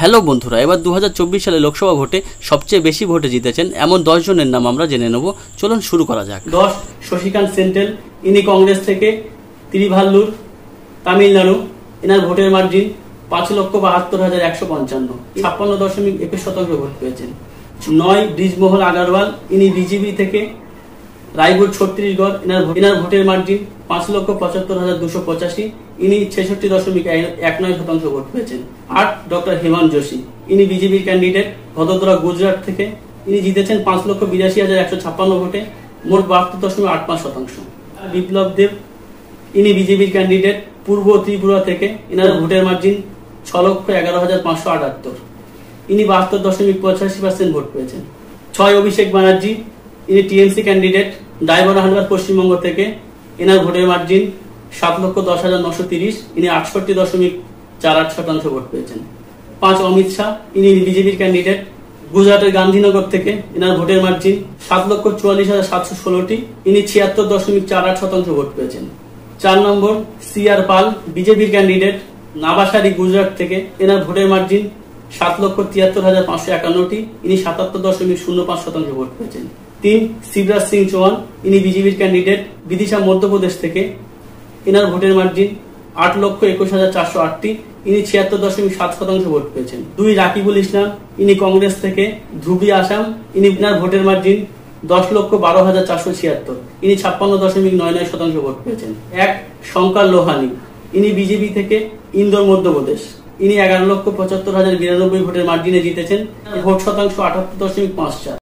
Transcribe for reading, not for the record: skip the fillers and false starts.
Hello বন্ধুরা, এবার 2024 সালে লোকসভা ভোটে সবচেয়ে বেশি ভোটে জিতেছেন এমন 10 জনের নাম আমরা জেনে নেব। চলুন শুরু করা যাক। 10 শশীকান্ত সেন্ট্রাল, ইনি কংগ্রেস থেকে তিরুভাল্লুর, তামিলনাড়ু। এনার ভোটের মার্জিন 5,72,155, 56.21% ভোট পেয়েছেন। 9 ব্রিজমোহন আগরওয়াল, ইনি বিজেপি থেকে রায়পুর ছত্তিশগড়। এনার ভোটের মার্জিন 5,75,285, ইনি 66.19% ভোট পেয়েছেন। 8 ডক্টর হেমন্ত যোশী, ইনি বিজেপির ক্যান্ডিডেট ভদোদরা গুজরাট থেকে। ইনি জিতেছেন 5,82,156 ভোটে, মোট 72.85%। বিপ্লব দেব, ইনি বিজেপির ক্যান্ডিডেট পূর্ব ত্রিপুরা থেকে। এনার ভোটের মার্জিন 6,11,578, ইনি 72.85% ভোট পেয়েছেন। 6 অভিষেক ব্যানার্জি, ইনি টিএমসি ক্যান্ডিডেট ডাইবারহান্ডার পশ্চিমবঙ্গ থেকে। এনার ভোটের মার্জিন 7,10,930, ইনি 68.48% ভোট পেয়েছেন। 5 অমিত শাহ, ইনি বিজেপির ক্যান্ডিডেট গুজরাটের গান্ধীনগর থেকে। এনার ভোটের মার্জিন 7,44,716, ইনি 76.48% ভোট পেয়েছেন। 4 নম্বর সিআর পাল, বিজেপির ক্যান্ডিডেট নাবাসারি গুজরাট থেকে। এনার ভোটের মার্জিন 7,73,551, ইনি 77.05% ভোট পেয়েছেন। 3 শিবরাজ সিং চৌহান, ইনি বিজেপির ক্যান্ডিডেট বিদিশা মধ্যপ্রদেশ থেকে। এনার ভোটের মার্জিন 8,21,408, ইনি 76.7% ভোট পেয়েছেন। 2 রাকিবুল ইসলাম, ইনি কংগ্রেস থেকে ধুবরি আসাম। এনার ভোটের মার্জিন 10,12,476, ইনি 56.99% ভোট পেয়েছেন। 1 শঙ্কর লোহানি, ইনি বিজেপি থেকে ইন্দোর মধ্যপ্রদেশ। ইনি 11,75,092 ভোটের মার্জিনে জিতেছেন। ভোট শতাংশ 78.54।